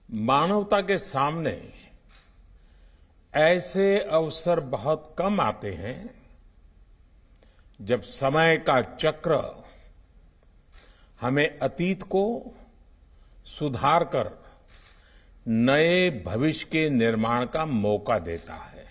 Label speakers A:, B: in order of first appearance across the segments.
A: मानवता के सामने ऐसे अवसर बहुत कम आते हैं जब समय का चक्र हमें अतीत को सुधार कर नए भविष्य के निर्माण का मौका देता है।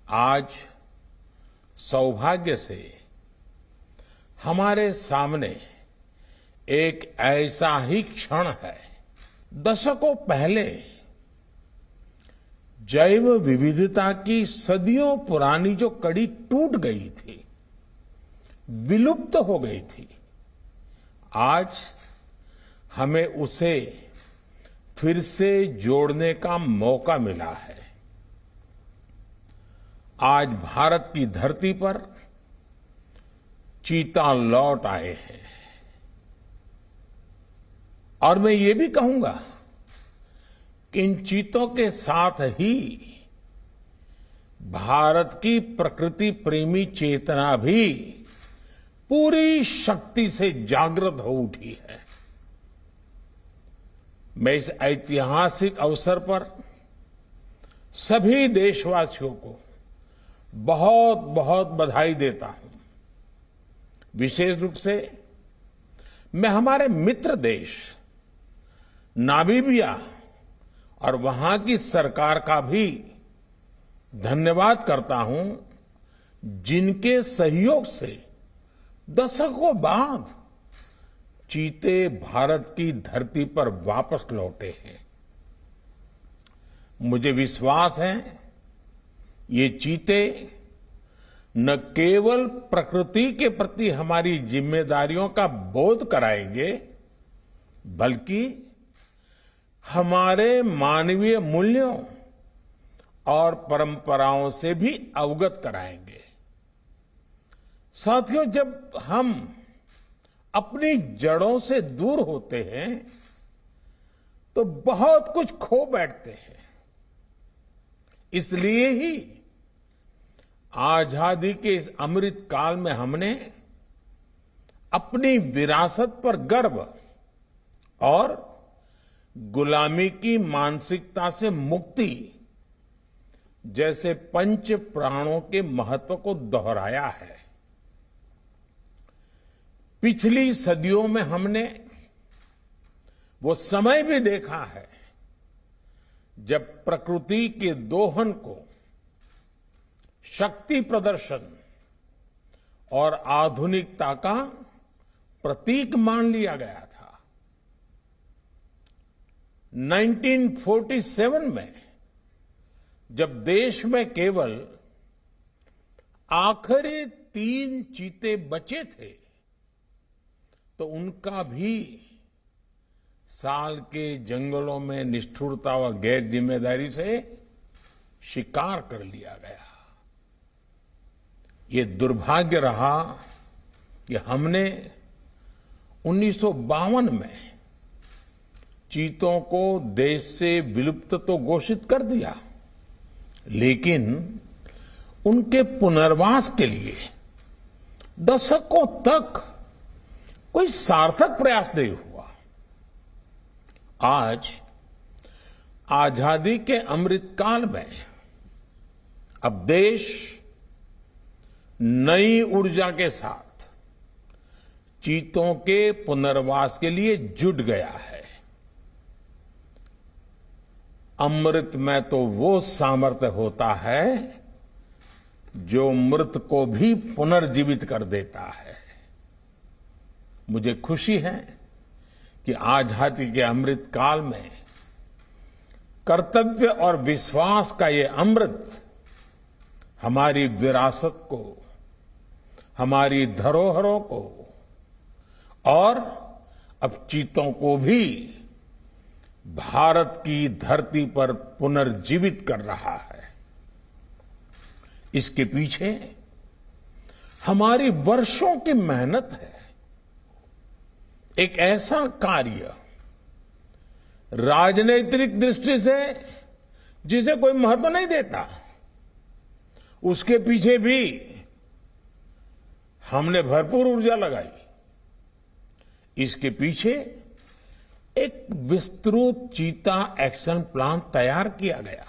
A: आज सौभाग्य से हमारे सामने एक ऐसा ही क्षण है। दशकों पहले जैव विविधता की सदियों पुरानी जो कड़ी टूट गई थी, विलुप्त हो गई थी, आज हमें उसे फिर से जोड़ने का मौका मिला है। आज भारत की धरती पर चीता लौट आए हैं और मैं ये भी कहूंगा कि इन चीतों के साथ ही भारत की प्रकृति प्रेमी चेतना भी पूरी शक्ति से जागृत हो उठी है। मैं इस ऐतिहासिक अवसर पर सभी देशवासियों को बहुत बहुत बधाई देता हूं। विशेष रूप से मैं हमारे मित्र देश नामीबिया और वहां की सरकार का भी धन्यवाद करता हूं, जिनके सहयोग से दशकों बाद चीते भारत की धरती पर वापस लौटे हैं। मुझे विश्वास है ये चीते न केवल प्रकृति के प्रति हमारी जिम्मेदारियों का बोध कराएंगे, बल्कि हमारे मानवीय मूल्यों और परंपराओं से भी अवगत कराएंगे। साथियों, जब हम अपनी जड़ों से दूर होते हैं तो बहुत कुछ खो बैठते हैं। इसलिए ही आजादी के इस अमृत काल में हमने अपनी विरासत पर गर्व और गुलामी की मानसिकता से मुक्ति जैसे पंच प्राणों के महत्व को दोहराया है। पिछली सदियों में हमने वो समय भी देखा है जब प्रकृति के दोहन को शक्ति प्रदर्शन और आधुनिकता का प्रतीक मान लिया गया था। 1947 में जब देश में केवल आखिरी 3 चीते बचे थे तो उनका भी साल के जंगलों में निष्ठुरता व गैर जिम्मेदारी से शिकार कर लिया गया। ये दुर्भाग्य रहा कि हमने 1952 में चीतों को देश से विलुप्त तो घोषित कर दिया, लेकिन उनके पुनर्वास के लिए दशकों तक कोई सार्थक प्रयास नहीं हुआ। आज आजादी के अमृत काल में अब देश नई ऊर्जा के साथ चीतों के पुनर्वास के लिए जुट गया है। अमृत में तो वो सामर्थ्य होता है जो मृत को भी पुनर्जीवित कर देता है। मुझे खुशी है कि आजादी के अमृत काल में कर्तव्य और विश्वास का ये अमृत हमारी विरासत को, हमारी धरोहरों को और अब चीतों को भी भारत की धरती पर पुनर्जीवित कर रहा है। इसके पीछे हमारी वर्षों की मेहनत है। एक ऐसा कार्य राजनीतिक दृष्टि से जिसे कोई महत्व नहीं देता, उसके पीछे भी हमने भरपूर ऊर्जा लगाई। इसके पीछे एक विस्तृत चीता एक्शन प्लान तैयार किया गया।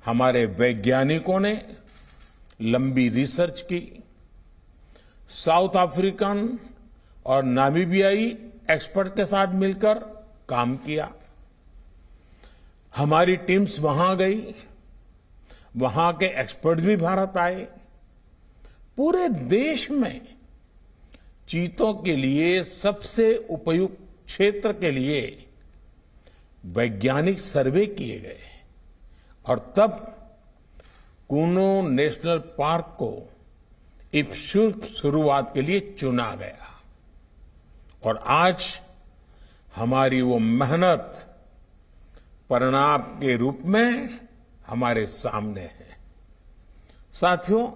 A: हमारे वैज्ञानिकों ने लंबी रिसर्च की, साउथ अफ्रीकन और नामीबियाई एक्सपर्ट के साथ मिलकर काम किया। हमारी टीम्स वहां गई, वहां के एक्सपर्ट भी भारत आए। पूरे देश में चीतों के लिए सबसे उपयुक्त क्षेत्र के लिए वैज्ञानिक सर्वे किए गए और तब कूनो नेशनल पार्क को इस शुरुआत के लिए चुना गया। और आज हमारी वो मेहनत परिणाम के रूप में हमारे सामने है। साथियों,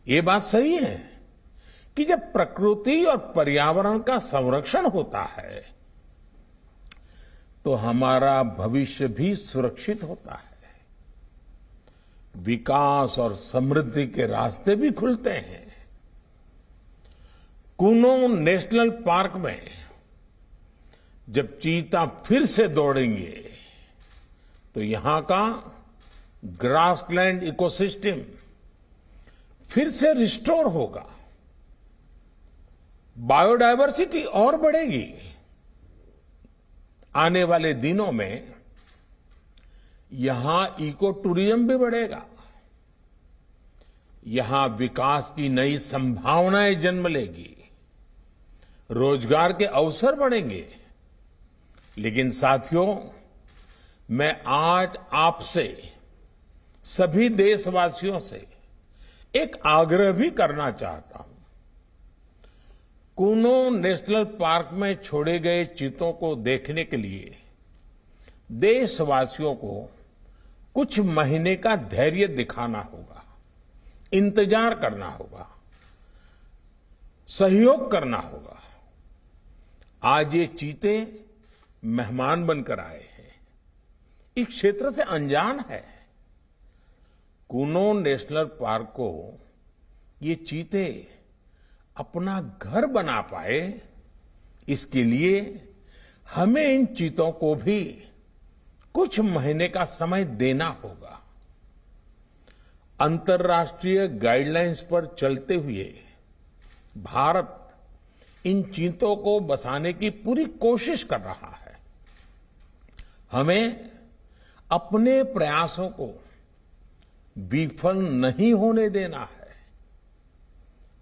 A: ये बात सही है कि जब प्रकृति और पर्यावरण का संरक्षण होता है तो हमारा भविष्य भी सुरक्षित होता है, विकास और समृद्धि के रास्ते भी खुलते हैं। कूनो नेशनल पार्क में जब चीता फिर से दौड़ेंगे तो यहां का ग्रासलैंड इकोसिस्टम फिर से रिस्टोर होगा, बायोडायवर्सिटी और बढ़ेगी। आने वाले दिनों में यहां इको टूरिज्म भी बढ़ेगा, यहां विकास की नई संभावनाएं जन्म लेगी, रोजगार के अवसर बढ़ेंगे। लेकिन साथियों, मैं आज आपसे सभी देशवासियों से एक आग्रह भी करना चाहता हूं। कूनो नेशनल पार्क में छोड़े गए चीतों को देखने के लिए देशवासियों को कुछ महीने का धैर्य दिखाना होगा, इंतजार करना होगा, सहयोग करना होगा। आज ये चीते मेहमान बनकर आए हैं, इस क्षेत्र से अनजान है। कूनो नेशनल पार्क को ये चीते अपना घर बना पाए, इसके लिए हमें इन चीतों को भी कुछ महीने का समय देना होगा। अंतर्राष्ट्रीय गाइडलाइंस पर चलते हुए भारत इन चीतों को बचाने की पूरी कोशिश कर रहा है। हमें अपने प्रयासों को विफल नहीं होने देना है।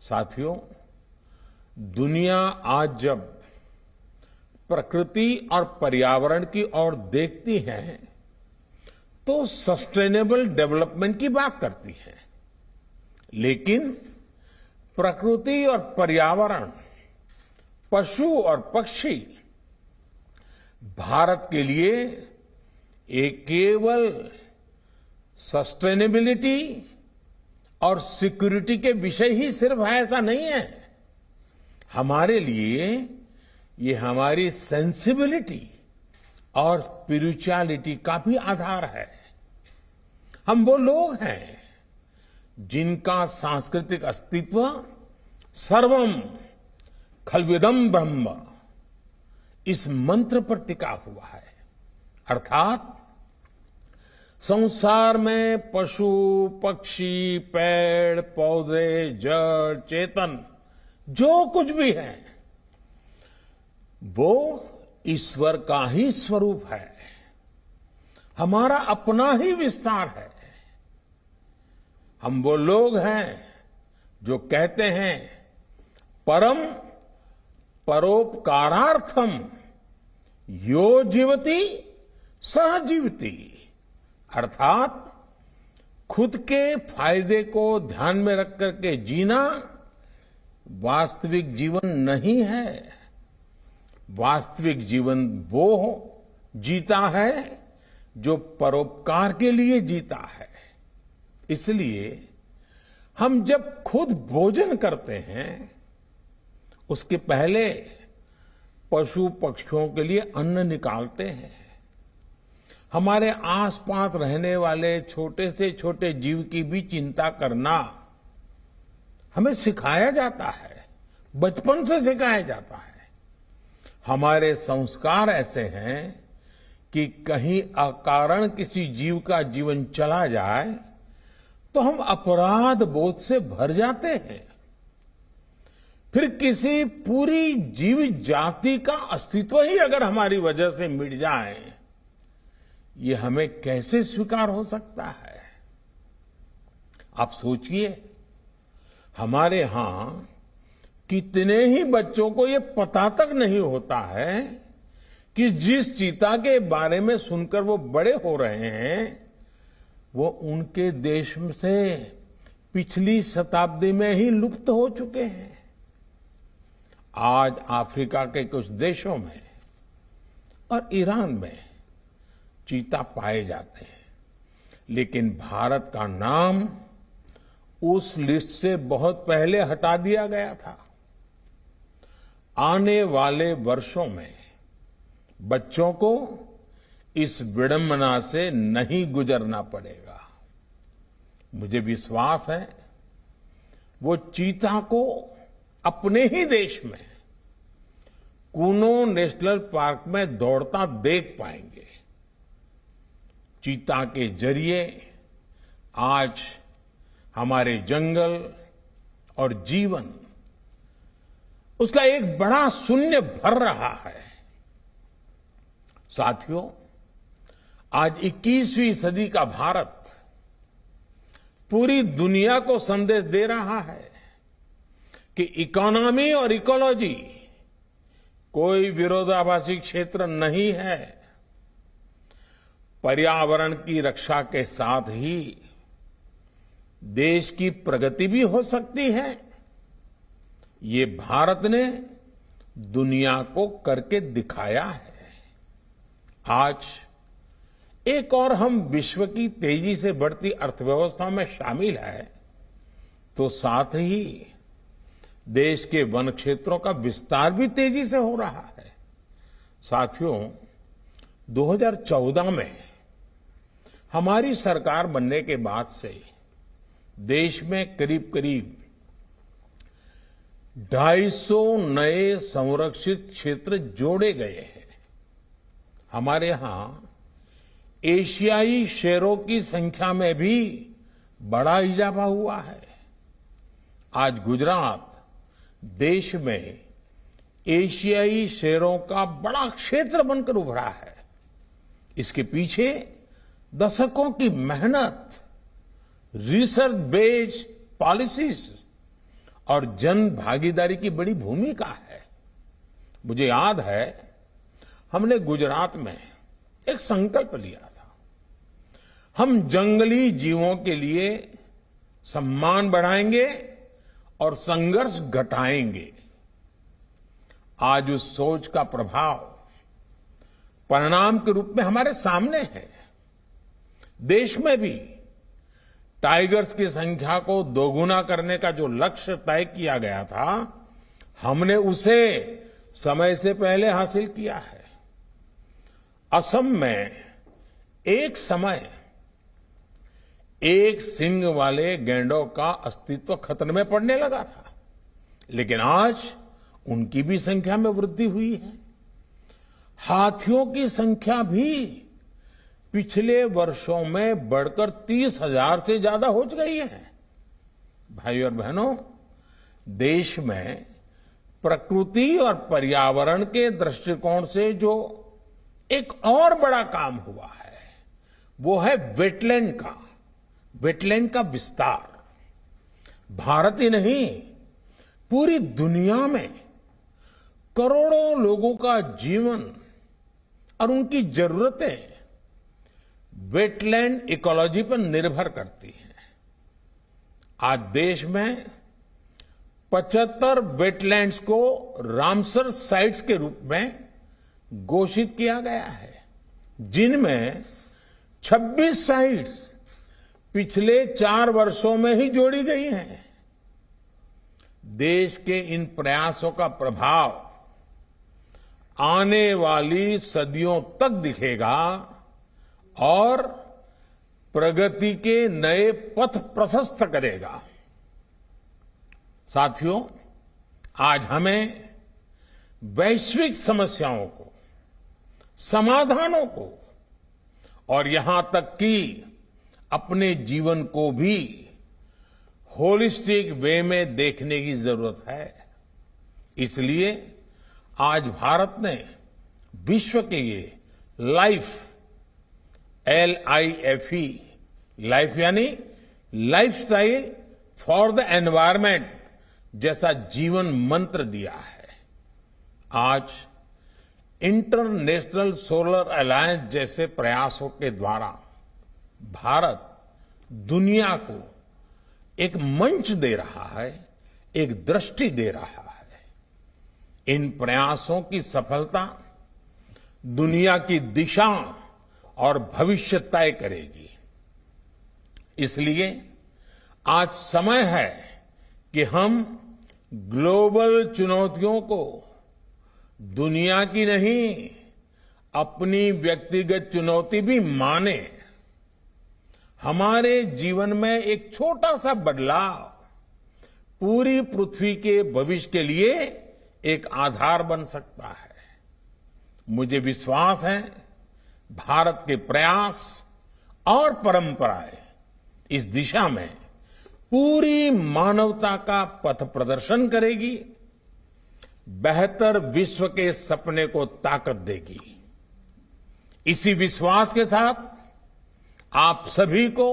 A: साथियों, दुनिया आज जब प्रकृति और पर्यावरण की ओर देखती है तो सस्टेनेबल डेवलपमेंट की बात करती है, लेकिन प्रकृति और पर्यावरण, पशु और पक्षी भारत के लिए एक केवल सस्टेनेबिलिटी और सिक्योरिटी के विषय ही सिर्फ है, ऐसा नहीं है। हमारे लिए ये हमारी सेंसिबिलिटी और स्पिरिचुअलिटी का भी आधार है। हम वो लोग हैं जिनका सांस्कृतिक अस्तित्व सर्वम खल्विदम ब्रह्म इस मंत्र पर टिका हुआ है। अर्थात संसार में पशु, पक्षी, पेड़, पौधे, जड़, चेतन जो कुछ भी है वो ईश्वर का ही स्वरूप है, हमारा अपना ही विस्तार है। हम वो लोग हैं जो कहते हैं परम परोपकारार्थम यो जीवति सह जीवति, अर्थात खुद के फायदे को ध्यान में रख करके जीना वास्तविक जीवन नहीं है। वास्तविक जीवन वो जीता है जो परोपकार के लिए जीता है। इसलिए हम जब खुद भोजन करते हैं उसके पहले पशु पक्षियों के लिए अन्न निकालते हैं। हमारे आसपास रहने वाले छोटे से छोटे जीव की भी चिंता करना हमें सिखाया जाता है, बचपन से सिखाया जाता है। हमारे संस्कार ऐसे हैं कि कहीं अकारण किसी जीव का जीवन चला जाए तो हम अपराध बोध से भर जाते हैं। फिर किसी पूरी जीव जाति का अस्तित्व ही अगर हमारी वजह से मिट जाए, ये हमें कैसे स्वीकार हो सकता है? आप सोचिए, हमारे यहां कितने ही बच्चों को ये पता तक नहीं होता है कि जिस चीता के बारे में सुनकर वो बड़े हो रहे हैं, वो उनके देश से पिछली शताब्दी में ही लुप्त हो चुके हैं। आज अफ्रीका के कुछ देशों में और ईरान में चीता पाए जाते हैं, लेकिन भारत का नाम उस लिस्ट से बहुत पहले हटा दिया गया था। आने वाले वर्षों में बच्चों को इस विडंबना से नहीं गुजरना पड़ेगा। मुझे विश्वास है वो चीता को अपने ही देश में कूनो नेशनल पार्क में दौड़ता देख पाएंगे। चीता के जरिए आज हमारे जंगल और जीवन, उसका एक बड़ा शून्य भर रहा है। साथियों, आज 21वीं सदी का भारत पूरी दुनिया को संदेश दे रहा है कि इकोनॉमी और इकोलॉजी कोई विरोधाभासी क्षेत्र नहीं है। पर्यावरण की रक्षा के साथ ही देश की प्रगति भी हो सकती है। ये भारत ने दुनिया को करके दिखाया है। आज एक और हम विश्व की तेजी से बढ़ती अर्थव्यवस्था में शामिल है, तो साथ ही देश के वन क्षेत्रों का विस्तार भी तेजी से हो रहा है। साथियों, 2014 में हमारी सरकार बनने के बाद से देश में करीब करीब 250 नए संरक्षित क्षेत्र जोड़े गए हैं। हमारे यहां एशियाई शेरों की संख्या में भी बड़ा इजाफा हुआ है। आज गुजरात देश में एशियाई शेरों का बड़ा क्षेत्र बनकर उभरा है। इसके पीछे दशकों की मेहनत, रिसर्च बेस्ड पॉलिसीज और जन भागीदारी की बड़ी भूमिका है। मुझे याद है, हमने गुजरात में एक संकल्प लिया था, हम जंगली जीवों के लिए सम्मान बढ़ाएंगे और संघर्ष घटाएंगे। आज उस सोच का प्रभाव परिणाम के रूप में हमारे सामने है। देश में भी टाइगर्स की संख्या को दोगुना करने का जो लक्ष्य तय किया गया था, हमने उसे समय से पहले हासिल किया है। असम में एक समय एक सींग वाले गैंडों का अस्तित्व खतरे में पड़ने लगा था, लेकिन आज उनकी भी संख्या में वृद्धि हुई है। हाथियों की संख्या भी पिछले वर्षों में बढ़कर 30,000 से ज्यादा हो गई है। भाइयों और बहनों, देश में प्रकृति और पर्यावरण के दृष्टिकोण से जो एक और बड़ा काम हुआ है, वो है वेटलैंड का विस्तार। भारत ही नहीं, पूरी दुनिया में करोड़ों लोगों का जीवन और उनकी जरूरतें वेटलैंड इकोलॉजी पर निर्भर करती हैं। आज देश में 75 वेटलैंड्स को रामसर साइट्स के रूप में घोषित किया गया है, जिनमें 26 साइट्स पिछले 4 वर्षों में ही जोड़ी गई हैं। देश के इन प्रयासों का प्रभाव आने वाली सदियों तक दिखेगा और प्रगति के नए पथ प्रशस्त करेगा। साथियों, आज हमें वैश्विक समस्याओं को, समाधानों को और यहां तक कि अपने जीवन को भी होलिस्टिक वे में देखने की जरूरत है। इसलिए आज भारत ने विश्व के ये लाइफ, LIFE, लाइफ यानी लाइफस्टाइल फॉर द एनवायरमेंट जैसा जीवन मंत्र दिया है। आज इंटरनेशनल सोलर अलायंस जैसे प्रयासों के द्वारा भारत दुनिया को एक मंच दे रहा है, एक दृष्टि दे रहा है। इन प्रयासों की सफलता दुनिया की दिशा और भविष्य तय करेगी। इसलिए आज समय है कि हम ग्लोबल चुनौतियों को दुनिया की नहीं, अपनी व्यक्तिगत चुनौती भी माने। हमारे जीवन में एक छोटा सा बदलाव पूरी पृथ्वी के भविष्य के लिए एक आधार बन सकता है। मुझे विश्वास है भारत के प्रयास और परंपराएं इस दिशा में पूरी मानवता का पथ प्रदर्शन करेगी, बेहतर विश्व के सपने को ताकत देगी। इसी विश्वास के साथ आप सभी को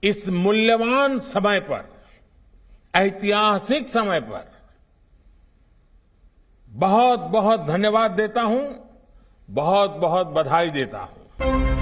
A: इस मूल्यवान समय पर, ऐतिहासिक समय पर बहुत बहुत धन्यवाद देता हूं, बहुत बहुत बधाई देता हूं।